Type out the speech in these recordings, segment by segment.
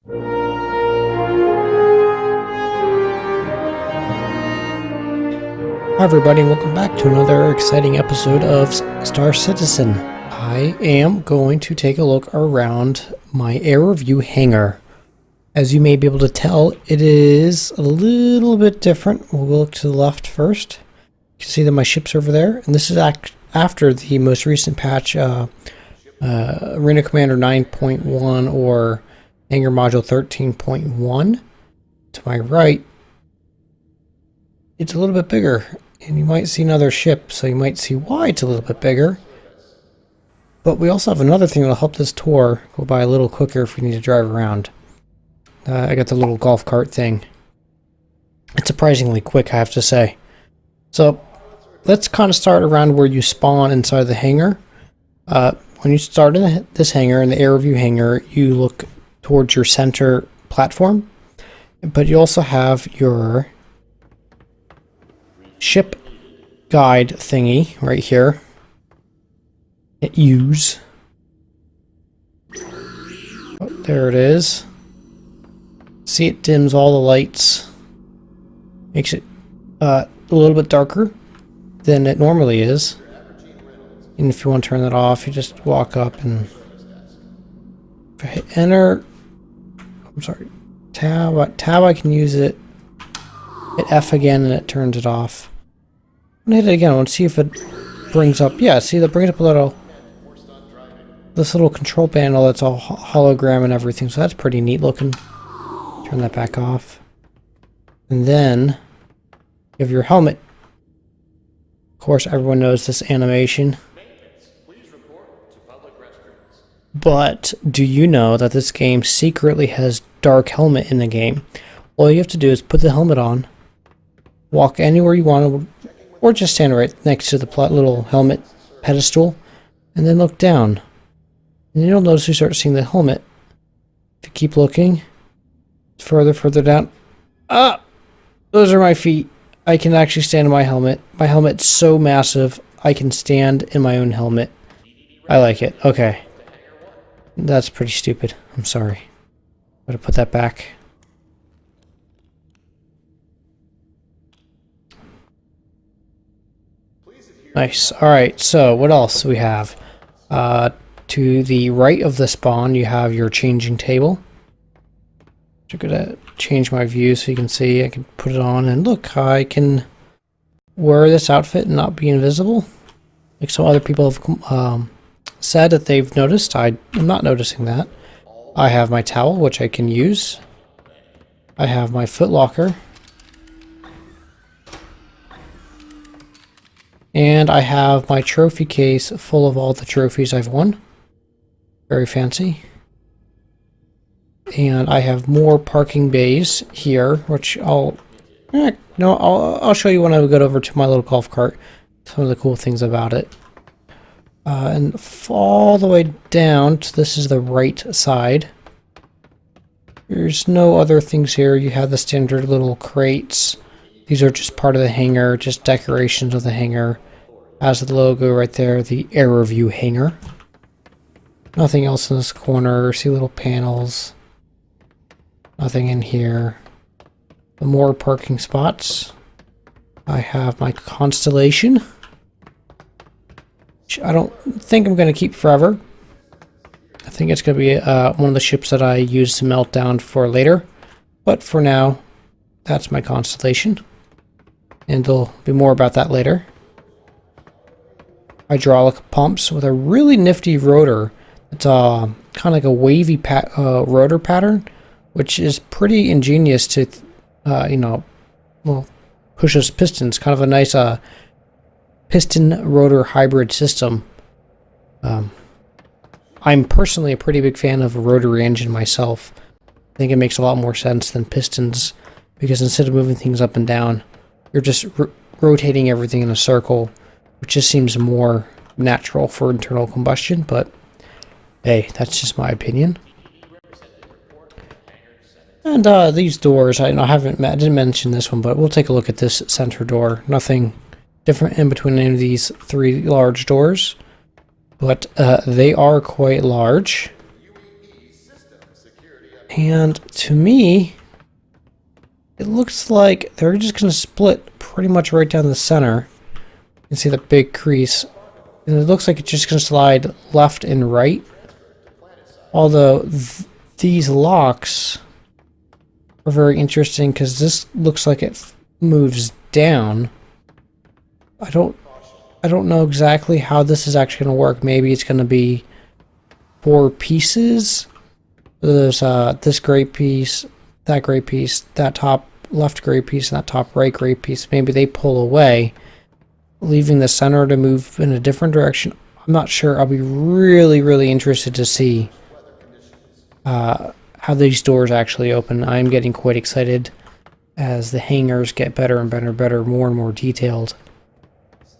Hi everybody, and welcome back to another exciting episode of Star Citizen. I am going to take a look around my Aeroview Hangar. As you may be able to tell, it is a little bit different. We'll look to the left first. You can see that my ship's over there, and this is after the most recent patch, Arena Commander 9.1 or Hangar Module 13.1. To my right, it's a little bit bigger, and you might see another ship, so you might see why it's a little bit bigger. But we also have another thing that'll help this tour go by a little quicker if we need to drive around. I got the little golf cart thing. It's surprisingly quick, I have to say. So let's kind of start around where you spawn inside the hangar. When you start in this hangar, in the Aeroview Hangar, you look towards your center platform, but you also have your ship guide thingy right here. Hit use. Oh, there it is. See, it dims all the lights. Makes it a little bit darker than it normally is. And if you want to turn that off, you just walk up and if I hit enter, I'm sorry, tab I can use it. Hit F again and it turns it off. I'm gonna hit it again. I want to see if it brings up. Yeah, see, that brings up this little control panel that's all hologram and everything. So that's pretty neat looking. Turn that back off. And then you have your helmet. Of course, everyone knows this animation. But do you know that this game secretly has dark helmet in the game? All you have to do is put the helmet on, walk anywhere you want, or just stand right next to the little helmet pedestal, and then look down. And you'll notice you start seeing the helmet. If you keep looking, further down. Ah! Those are my feet. I can actually stand in my helmet. My helmet's so massive, I can stand in my own helmet. I like it. Okay. That's pretty stupid. I'm sorry. I'm going to put that back. Nice. Alright, so what else do we have? To the right of the spawn, you have your changing table. I'm going to change my view so you can see. I can put it on, and look, I can wear this outfit and not be invisible. Like some other people have said that they've noticed. I'm not noticing that. I have my towel, which I can use. I have my foot locker. And I have my trophy case full of all the trophies I've won. Very fancy. And I have more parking bays here, which I'll show you when I get over to my little golf cart. Some of the cool things about it. And all the way down, this is the right side. There's no other things here. You have the standard little crates. These are just part of the hangar, just decorations of the hangar. Has the logo right there, the Aeroview Hangar. Nothing else in this corner. See little panels. Nothing in here. More parking spots. I have my Constellation. I don't think I'm going to keep forever. I think it's going to be one of the ships that I use to melt down for later. But for now, that's my Constellation. And there'll be more about that later. Hydraulic pumps with a really nifty rotor. It's kind of like a wavy rotor pattern, which is pretty ingenious to, push those pistons. Kind of a nice piston rotor hybrid system. I'm personally a pretty big fan of a rotary engine myself. I think it makes a lot more sense than pistons, because instead of moving things up and down, you're just rotating everything in a circle, which just seems more natural for internal combustion. But hey, that's just my opinion. And these doors, I didn't mention this one, but we'll take a look at this center door. Nothing different in between any of these three large doors, but they are quite large. And to me, it looks like they're just going to split pretty much right down the center. You can see the big crease. And it looks like it's just going to slide left and right. Although these locks are very interesting because this looks like it moves down. I don't know exactly how this is actually going to work. Maybe it's going to be 4 pieces. There's this gray piece, that gray piece, that top left gray piece, and that top right gray piece. Maybe they pull away, leaving the center to move in a different direction. I'm not sure. I'll be really interested to see how these doors actually open. I'm getting quite excited as the hangars get better and better, more and more detailed.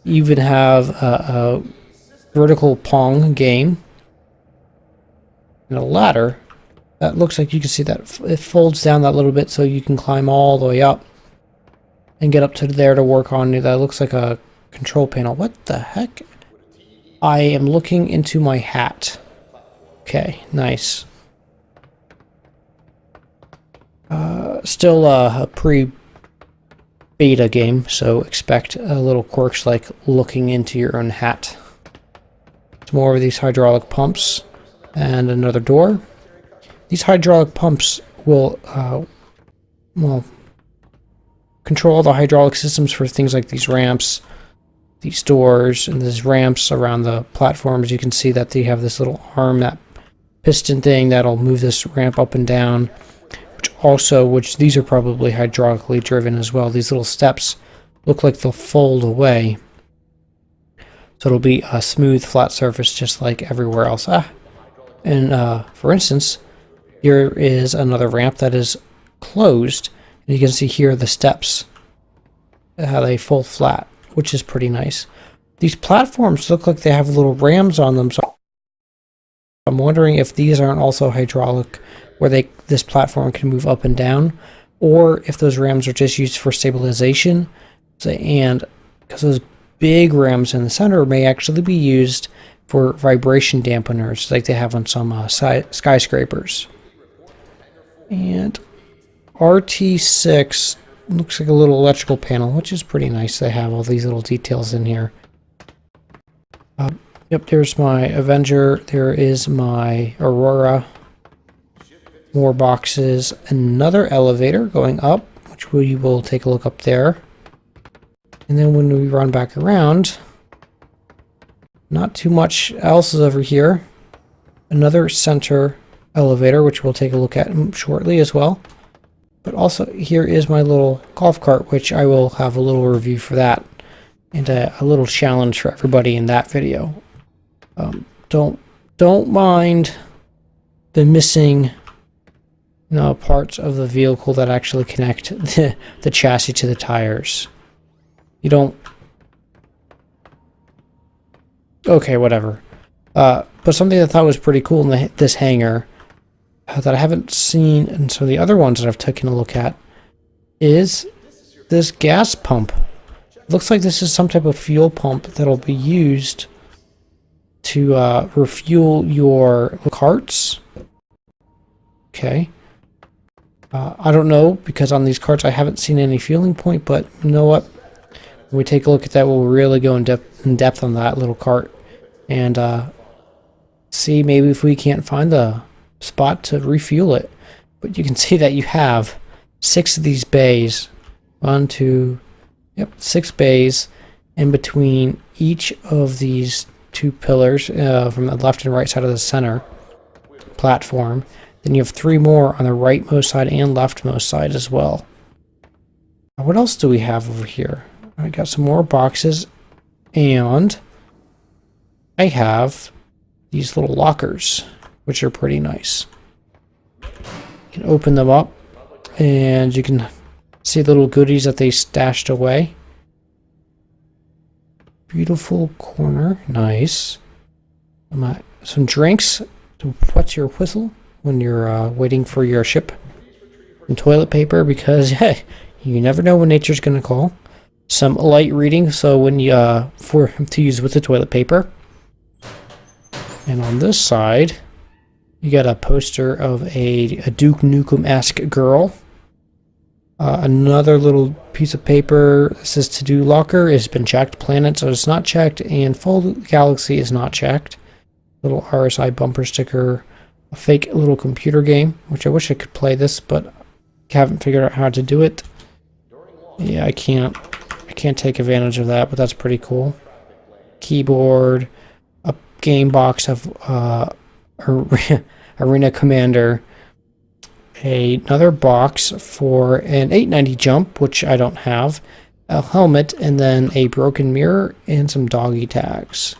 You even have a vertical Pong game and a ladder that looks like you can see that it folds down that little bit so you can climb all the way up and get up to there to work on it. That looks like a control panel. What the heck? I am looking into my hat. Okay, nice. Still a pre-beta game, so expect a little quirks like looking into your own hat. Some more of these hydraulic pumps and another door. These hydraulic pumps will, well, control the hydraulic systems for things like these ramps, these doors, and these ramps around the platforms. You can see that they have this little arm, that piston thing that'll move this ramp up and down. Which these are probably hydraulically driven as well. These little steps look like they'll fold away. So it'll be a smooth, flat surface just like everywhere else. And for instance, here is another ramp that is closed. And you can see here the steps, how they fold flat, which is pretty nice. These platforms look like they have little rams on them. So I'm wondering if these aren't also hydraulic, where this platform can move up and down, or if those rams are just used for stabilization. And because those big rams in the center may actually be used for vibration dampeners like they have on some skyscrapers. And RT6 looks like a little electrical panel, which is pretty nice. They have all these little details in here. Yep, there's my Avenger. There is my Aurora. More boxes. Another elevator going up, which we will take a look up there. And then when we run back around, not too much else is over here. Another center elevator, which we'll take a look at shortly as well. But also here is my little golf cart, which I will have a little review for that. And a little challenge for everybody in that video. Don't mind the missing parts of the vehicle that actually connect the chassis to the tires. You don't... Okay, whatever. But something I thought was pretty cool in this hangar that I haven't seen in some of the other ones that I've taken a look at is this gas pump. It looks like this is some type of fuel pump that'll be used to refuel your carts. Okay. I don't know, because on these carts I haven't seen any fueling point, but you know what? When we take a look at that, we'll really go in depth on that little cart and see maybe if we can't find the spot to refuel it. But you can see that you have 6 of these bays. 1, 2, yep, 6 bays in between each of these 2 pillars from the left and right side of the center platform. Then you have 3 more on the rightmost side and leftmost side as well. What else do we have over here? I got some more boxes, and I have these little lockers, which are pretty nice. You can open them up, and you can see the little goodies that they stashed away. Beautiful corner, nice. Some drinks to wet your whistle when you're waiting for your ship. And toilet paper, because hey, you never know when nature's gonna call. Some light reading, so when you to use with the toilet paper. And on this side, You got a poster of a Duke Nukem-esque girl. Another little piece of paper that says to-do locker has been checked. Planet, so it's not checked. And full galaxy is not checked. Little RSI bumper sticker. A fake little computer game, which I wish I could play this, but haven't figured out how to do it. Yeah, I can't take advantage of that, but that's pretty cool. Keyboard, a game box of Arena Commander, another box for an 890 jump, which I don't have, a helmet, and then a broken mirror and some doggy tags.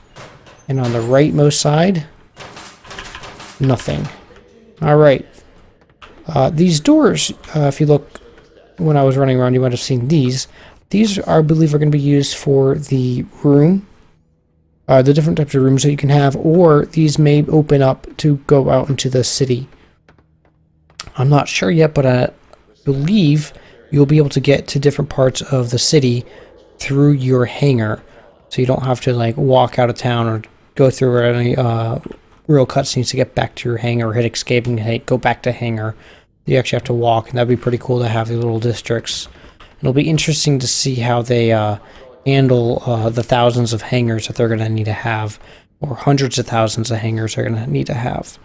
And on the rightmost side, nothing. All right. These doors, if you look when I was running around, you might have seen these. These, I believe, are going to be used for the room, the different types of rooms that you can have, or these may open up to go out into the city. I'm not sure yet, but I believe you'll be able to get to different parts of the city through your hangar, so you don't have to like walk out of town or go through any real cutscenes to get back to your hangar, or hit escape and go back to hangar. You actually have to walk, and that'd be pretty cool to have these little districts. It'll be interesting to see how they handle the thousands of hangars that they're going to need to have, or hundreds of thousands of hangars they're going to need to have.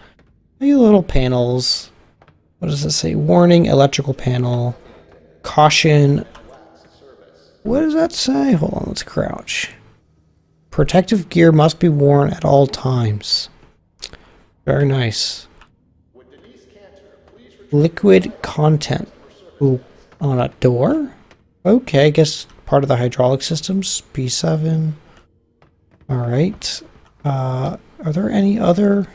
These little panels. What does it say? Warning, electrical panel, caution. What does that say? Hold on, let's crouch. Protective gear must be worn at all times. Very nice. Liquid content. Ooh, on a door? Okay, I guess part of the hydraulic systems. P7. Alright. Are there any other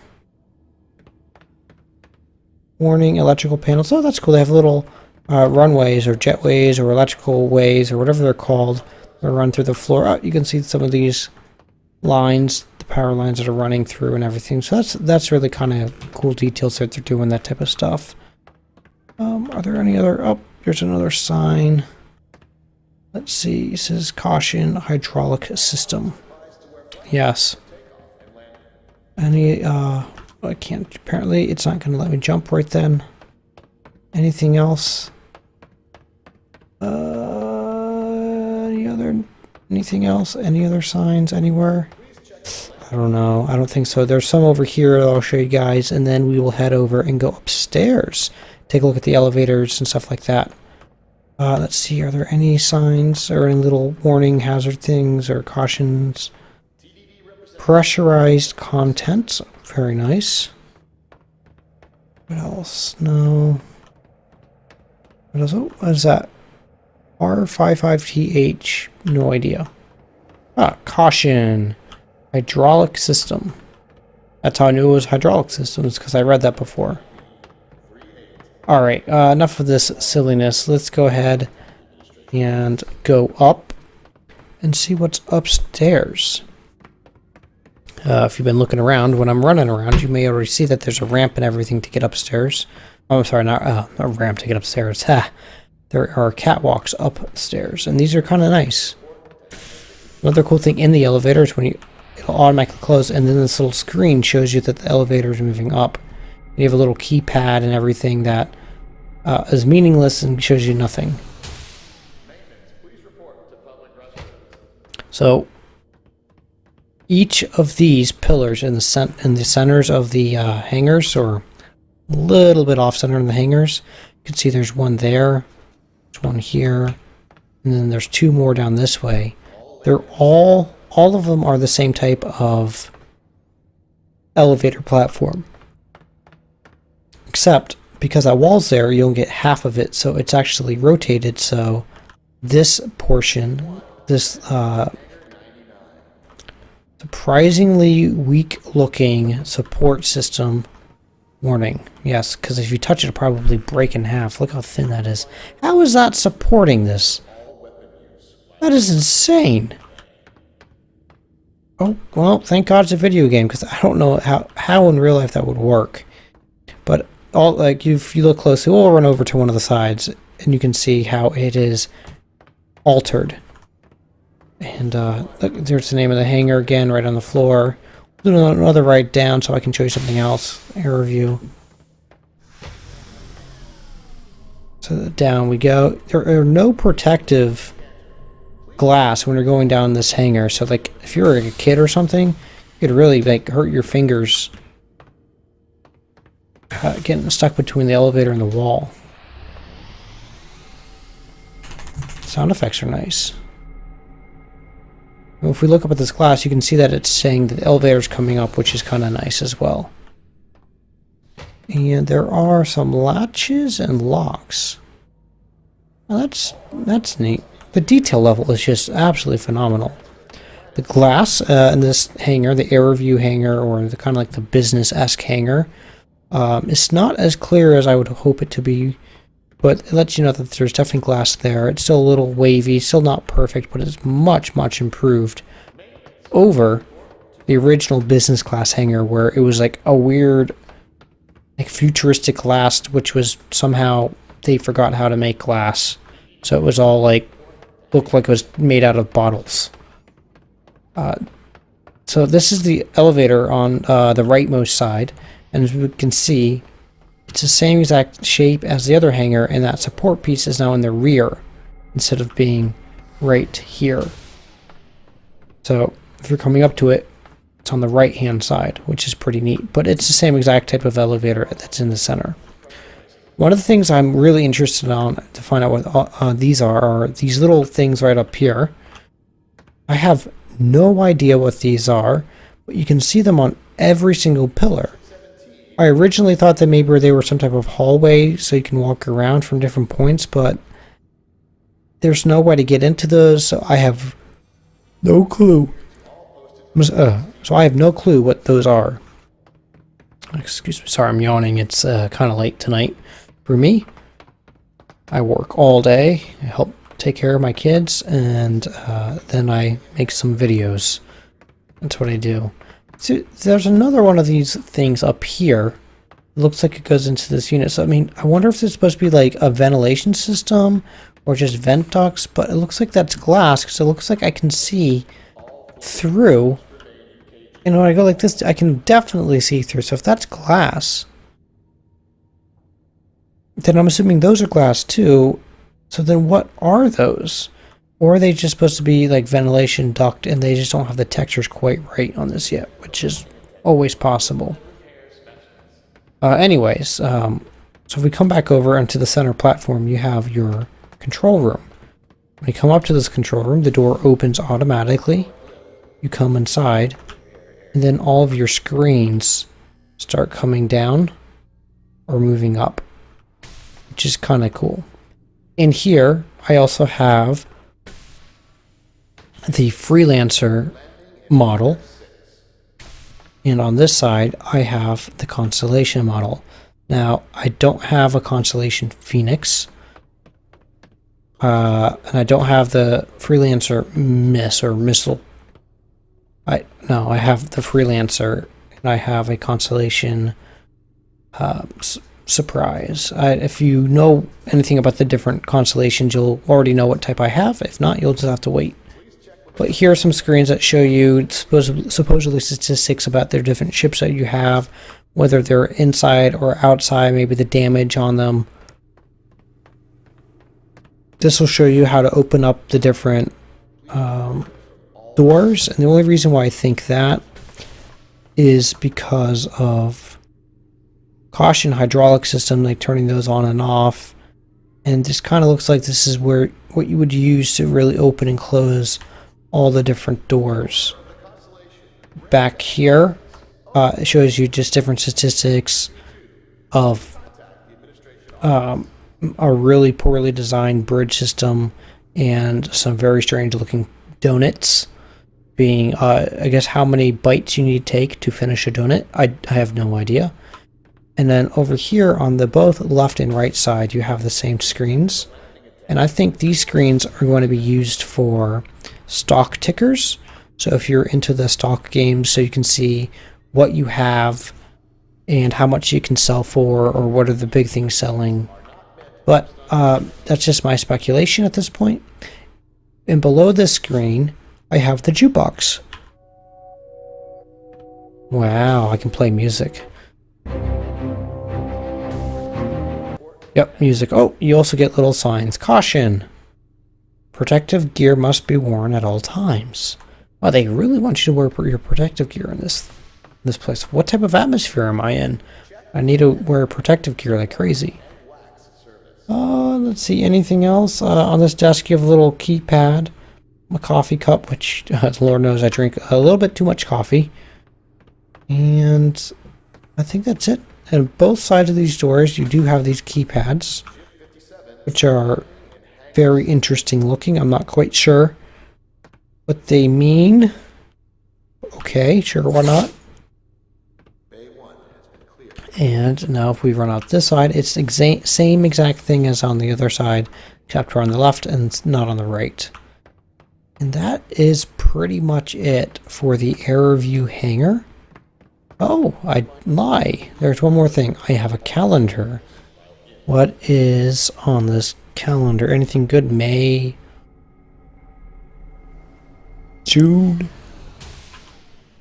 warning electrical panels? Oh, that's cool. They have little runways or jetways or electrical ways or whatever they're called that run through the floor. Oh, you can see some of these lines, the power lines that are running through and everything. So that's really kind of cool details that they're doing that type of stuff. Are there any other? Oh, there's another sign. Let's see. It says caution, hydraulic system. Yes. Any? I can't. Apparently, it's not going to let me jump right then. Anything else? Anything else? Any other signs anywhere? I don't know. I don't think so. There's some over here that I'll show you guys, and then we will head over and go upstairs. Take a look at the elevators and stuff like that. Let's see. Are there any signs or any little warning hazard things or cautions? Pressurized content. Very nice. What else? No. What else? Oh, what is that? R55TH. No idea. Ah, caution. Hydraulic system. That's how I knew it was hydraulic systems, because I read that before. Alright, enough of this silliness. Let's go ahead and go up and see what's upstairs. If you've been looking around, when I'm running around, you may already see that there's a ramp and everything to get upstairs. Oh, I'm sorry, not a ramp to get upstairs. Ha! There are catwalks upstairs, and these are kind of nice. Another cool thing in the elevator is when it'll automatically close, and then this little screen shows you that the elevator is moving up. You have a little keypad and everything that is meaningless and shows you nothing. So each of these pillars in the centers of the hangars, or a little bit off center in the hangars, you can see there's one there, there's one here, and then there's two more down this way. They're all of them are the same type of elevator platform. Except because that wall's there, you don't get half of it, so it's actually rotated. So this portion, this surprisingly weak-looking support system. Warning, yes, because if you touch it, it'll probably break in half. Look how thin that is. How is that supporting this? That is insane. Oh, well, thank God it's a video game, because I don't know how in real life that would work. But if you look closely, we'll run over to one of the sides, and you can see how it is altered. And look, there's the name of the hangar again, right on the floor. Do another ride down so I can show you something else. Aeroview. So down we go. There are no protective glass when you're going down this hangar. So like if you're a kid or something, you could really like hurt your fingers getting stuck between the elevator and the wall. Sound effects are nice. Well, if we look up at this glass, you can see that it's saying that the elevator's coming up, which is kind of nice as well. And there are some latches and locks. Well, that's neat. The detail level is just absolutely phenomenal. The glass in this hangar, the Aeroview hangar, or the kind of like the business-esque hangar, it's not as clear as I would hope it to be, but it lets you know that there's definitely glass there. It's still a little wavy, still not perfect, but it's much, much improved over the original business class hangar, where it was like a weird, like futuristic glass, which was somehow they forgot how to make glass, so it was all like looked like it was made out of bottles. So this is the elevator on the rightmost side, and as we can see, it's the same exact shape as the other hangar, and that support piece is now in the rear instead of being right here. So if you're coming up to it, it's on the right hand side, which is pretty neat, but it's the same exact type of elevator that's in the center. One of the things I'm really interested on to find out what these are these little things right up here. I have no idea what these are, but you can see them on every single pillar. I originally thought that maybe they were some type of hallway so you can walk around from different points, but there's no way to get into those, so I have no clue. So I have no clue what those are. Excuse me, sorry, I'm yawning. It's kind of late tonight for me. I work all day, I help take care of my kids, and then I make some videos. That's what I do. So there's another one of these things up here. It looks like it goes into this unit. So I mean, I wonder if it's supposed to be like a ventilation system or just vent ducts, but it looks like that's glass because it looks like I can see through. And when I go like this, I can definitely see through. So if that's glass, then I'm assuming those are glass too. So then what are those? Or are they just supposed to be like ventilation duct and they just don't have the textures quite right on this yet, which is always possible. So if we come back over into the center platform, you have your control room. When you come up to this control room, the door opens automatically. You come inside, and then all of your screens start coming down or moving up, which is kind of cool. In here, I also have the Freelancer model, and on this side I have the Constellation model. Now I don't have a Constellation Phoenix, and I don't have the Freelancer Missile. I have the Freelancer, and I have a Constellation Surprise. If you know anything about the different constellations, you'll already know what type I have. If not, you'll just have to wait. But here are some screens that show you supposedly statistics about their different ships that you have, whether they're inside or outside, maybe the damage on them. This will show you how to open up the different doors, and the only reason why I think that is because of caution hydraulic system, like turning those on and off, and this kind of looks like this is where what you would use to really open and close all the different doors. Back here it shows you just different statistics of a really poorly designed bridge system and some very strange looking donuts, being I guess how many bites you need to take to finish a donut. I have no idea. And then over here on the both left and right side, you have the same screens. And I think these screens are going to be used for stock tickers. So if you're into the stock games, so you can see what you have and how much you can sell for, or what are the big things selling. But that's just my speculation at this point. And below this screen, I have the jukebox. Wow, I can play music. Yep, music. Oh, you also get little signs. Caution! Protective gear must be worn at all times. Wow, they really want you to wear your protective gear in this place. What type of atmosphere am I in? I need to wear protective gear like crazy. Let's see, anything else? On this desk you have a little keypad, a coffee cup, which Lord knows I drink a little bit too much coffee. And I think that's it. And both sides of these doors you do have these keypads, which are very interesting looking. I'm not quite sure what they mean. Okay, sure, why not? And now if we run out this side, it's the same exact thing as on the other side, except we're on the left and not on the right. And that is pretty much it for the Aeroview Hangar. Oh, I lie. There's one more thing. I have a calendar. What is on this calendar? Anything good? May? June?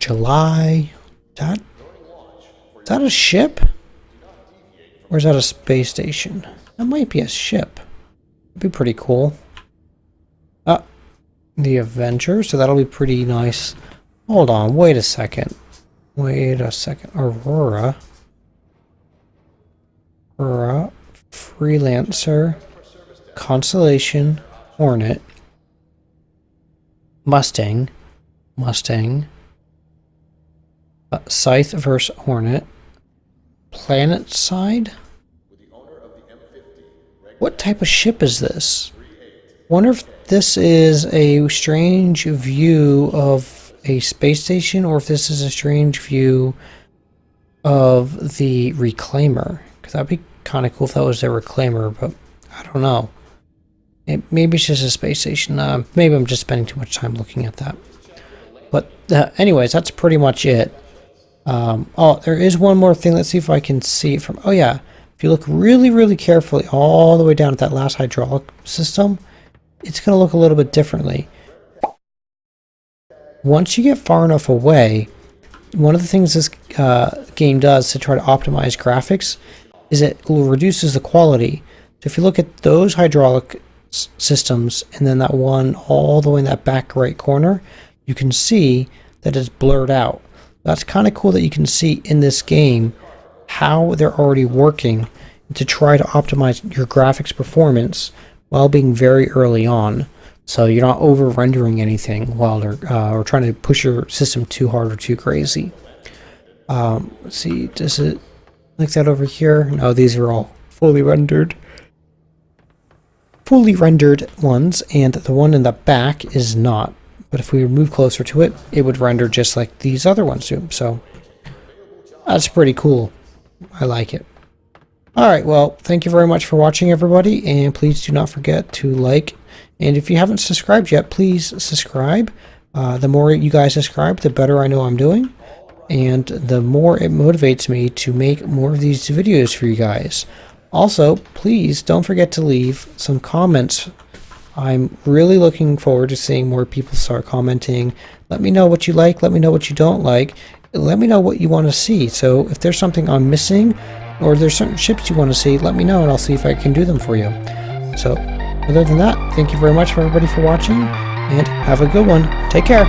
July? Is that a ship? Or is that a space station? That might be a ship. That'd be pretty cool. The Avenger, so that'll be pretty nice. Hold on, wait a second. Wait a second. Aurora, Freelancer, Constellation, Hornet, Mustang, Scythe versus Hornet, Planet Side? What type of ship is this? Wonder if this is a strange view of a space station or if this is a strange view of the Reclaimer. Because that'd be kind of cool if that was their Reclaimer, but I don't know. Maybe it's just a space station. Maybe I'm just spending too much time looking at that. But anyways, that's pretty much it. Oh, there is one more thing. Let's see if I can see it from... Oh, yeah. If you look really, really carefully all the way down at that last hydraulic system, it's going to look a little bit differently. Once you get far enough away, one of the things this game does to try to optimize graphics is it reduces the quality. So if you look at those hydraulic systems and then that one all the way in that back right corner, you can see that it's blurred out. That's kind of cool that you can see in this game how they're already working to try to optimize your graphics performance while being very early on. So you're not over rendering anything while they're or trying to push your system too hard or too crazy. Let's see, does it like that over here? No, these are all fully rendered ones, and the one in the back is not. But if we move closer to it, it would render just like these other ones do. So that's pretty cool. I like it. Alright, well, thank you very much for watching, everybody, and please do not forget to like, and if you haven't subscribed yet, please subscribe. The more you guys subscribe, the better I know I'm doing, and the more it motivates me to make more of these videos for you guys. Also, please don't forget to leave some comments. I'm really looking forward to seeing more people start commenting. Let me know what you like, let me know what you don't like, let me know what you want to see. So if there's something I'm missing, or there's certain ships you want to see, let me know and I'll see if I can do them for you. So, other than that, thank you very much for everybody for watching, and have a good one. Take care.